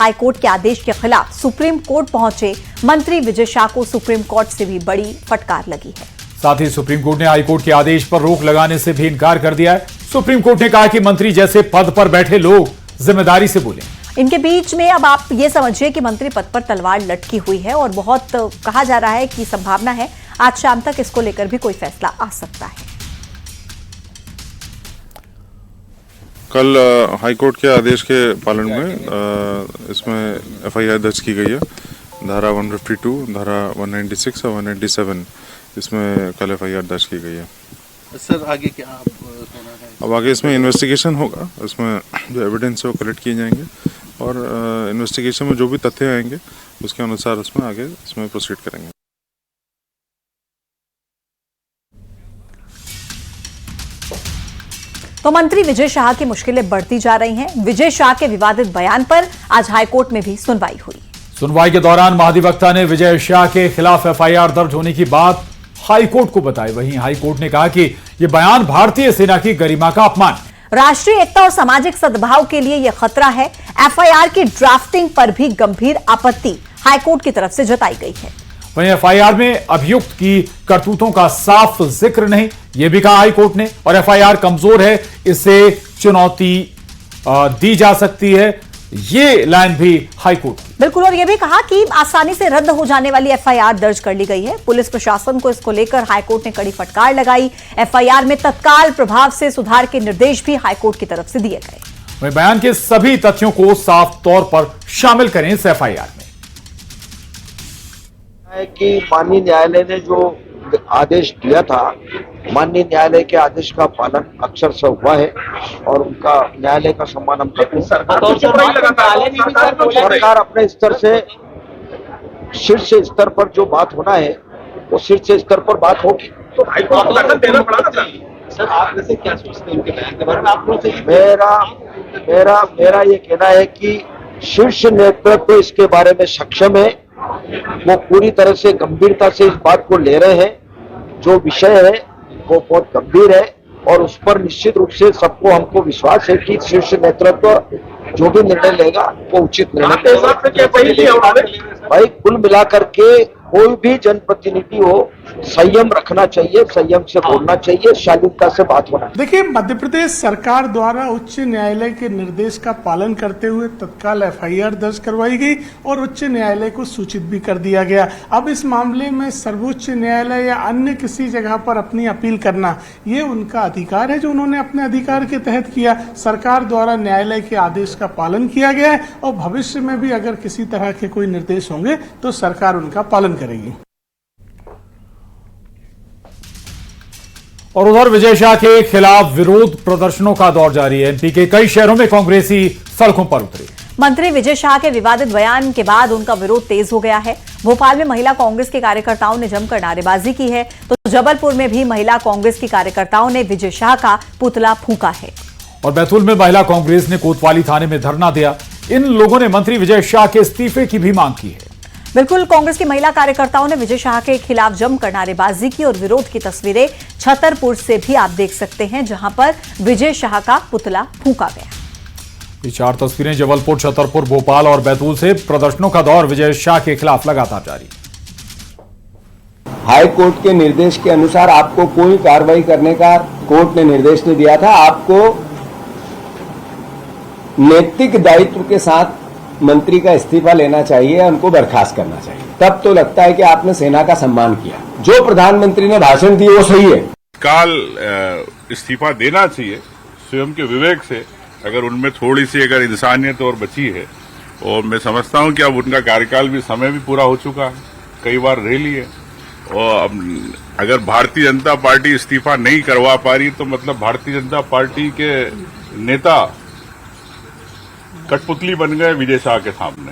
High court के आदेश के खिलाफ सुप्रीम कोर्ट पहुंचे मंत्री विजय शाह को सुप्रीम कोर्ट से भी बड़ी फटकार लगी है। साथ ही सुप्रीम कोर्ट ने हाईकोर्ट के आदेश पर रोक लगाने से भी इनकार कर दिया है। सुप्रीम कोर्ट ने कहा कि मंत्री जैसे पद पर बैठे लोग जिम्मेदारी से बोलें। इनके बीच में अब आप ये समझिए कि मंत्री पद पर तलवार लटकी हुई है और बहुत कहा जा रहा है कि संभावना है आज शाम तक इसको लेकर भी कोई फैसला आ सकता है। कल हाईकोर्ट के आदेश के पालन में इसमें एफआईआर दर्ज की गई है। धारा 152, धारा 196 और 197 इसमें कल एफआईआर दर्ज की गई है। सर आगे क्या आप कहना है? अब आगे इसमें इन्वेस्टिगेशन होगा, इसमें जो एविडेंस है वो कलेक्ट किए जाएंगे और इन्वेस्टिगेशन में जो भी तथ्य आएंगे उसके अनुसार उसमें आगे इसमें प्रोसीड करेंगे। तो मंत्री विजय शाह की मुश्किलें बढ़ती जा रही हैं। विजय शाह के विवादित बयान पर आज हाईकोर्ट में भी सुनवाई हुई। सुनवाई के दौरान महाधिवक्ता ने विजय शाह के खिलाफ एफआईआर दर्ज होने की बात हाईकोर्ट को बताई। वहीं हाईकोर्ट ने कहा कि यह बयान भारतीय सेना की गरिमा का अपमान, राष्ट्रीय एकता और सामाजिक सद्भाव के लिए यह खतरा है। एफआईआर की ड्राफ्टिंग पर भी गंभीर आपत्ति हाईकोर्ट की तरफ से जताई गई है। वहीं एफआईआर में अभियुक्त की करतूतों का साफ जिक्र नहीं, यह भी कहा हाईकोर्ट ने। और एफआईआर कमजोर है, इसे चुनौती दी जा सकती है, ये लाइन भी हाईकोर्ट की। बिल्कुल, और यह भी कहा कि आसानी से रद्द हो जाने वाली एफआईआर दर्ज कर ली गई है। पुलिस प्रशासन को इसको लेकर हाईकोर्ट ने कड़ी फटकार लगाई। एफआईआर में तत्काल प्रभाव से सुधार के निर्देश भी हाईकोर्ट की तरफ से दिए गए। वहीं बयान के सभी तथ्यों को साफ तौर पर शामिल करें इस एफआईआर में। कि माननीय न्यायालय ने जो आदेश दिया था, माननीय न्यायालय के आदेश का पालन अक्षर से हुआ है और उनका न्यायालय का सम्मान हम करते हैं। सरकार अपने स्तर से शीर्ष स्तर पर जो बात होना है वो शीर्ष स्तर पर बात होगी। तो हाईकोर्ट को दखल देना पड़ा था। सर आप वैसे क्या सोचते हैं उनके बयान के बारे में? आप लोगों से मेरा ये कहना है कि शीर्ष नेतृत्व इसके बारे में सक्षम है, वो पूरी तरह से गंभीरता से इस बात को ले रहे हैं। जो विषय है वो बहुत गंभीर है और उस पर निश्चित रूप से सबको हमको विश्वास है कि शीर्ष नेतृत्व जो भी निर्णय लेगा वो उचित निर्णय लेगा। भाई कुल मिलाकर के कोई भी जनप्रतिनिधि हो, संयम रखना चाहिए, संयम से बोलना चाहिए, शालीनता से बात होना चाहिए। देखिए, मध्य प्रदेश सरकार द्वारा उच्च न्यायालय के निर्देश का पालन करते हुए तत्काल एफआईआर दर्ज करवाई गई और उच्च न्यायालय को सूचित भी कर दिया गया। अब इस मामले में सर्वोच्च न्यायालय या अन्य किसी जगह पर अपनी अपील करना, ये उनका अधिकार है जो उन्होंने अपने अधिकार के तहत किया। सरकार द्वारा न्यायालय के आदेश का पालन किया गया है और भविष्य में भी अगर किसी तरह के कोई निर्देश होंगे तो सरकार उनका पालन करेगी। और उधर विजय शाह के खिलाफ विरोध प्रदर्शनों का दौर जारी है। एमपी के कई शहरों में कांग्रेसी सड़कों पर उतरे। मंत्री विजय शाह के विवादित बयान के बाद उनका विरोध तेज हो गया है। भोपाल में महिला कांग्रेस के कार्यकर्ताओं ने जमकर नारेबाजी की है, तो जबलपुर में भी महिला कांग्रेस की कार्यकर्ताओं ने विजय शाह का पुतला फूंका है। और बैतूल में महिला कांग्रेस ने कोतवाली थाने में धरना दिया। इन लोगों ने मंत्री विजय शाह के इस्तीफे की भी मांग की है। बिल्कुल, कांग्रेस की महिला कार्यकर्ताओं ने विजय शाह के खिलाफ जमकर नारेबाजी की और विरोध की तस्वीरें छतरपुर से भी आप देख सकते हैं, जहां पर विजय शाह का पुतला फूंका गया। ये 4 तस्वीरें जबलपुर, छतरपुर, भोपाल और बैतूल से। प्रदर्शनों का दौर विजय शाह के खिलाफ लगातार जारी। हाई कोर्ट के निर्देश के अनुसार आपको कोई कार्रवाई करने का कोर्ट ने निर्देश नहीं दिया था। आपको नैतिक दायित्व के साथ मंत्री का इस्तीफा लेना चाहिए, उनको बर्खास्त करना चाहिए। तब तो लगता है कि आपने सेना का सम्मान किया। जो प्रधानमंत्री ने भाषण दिए वो सही है। काल इस्तीफा देना चाहिए स्वयं के विवेक से, अगर उनमें थोड़ी सी अगर इंसानियत और बची है। और मैं समझता हूं कि अब उनका कार्यकाल भी, समय भी पूरा हो चुका है, कई बार रह लिए। और अब अगर भारतीय जनता पार्टी इस्तीफा नहीं करवा पा रही तो मतलब भारतीय जनता पार्टी के नेता कठपुतली बन गए विजय शाह के सामने।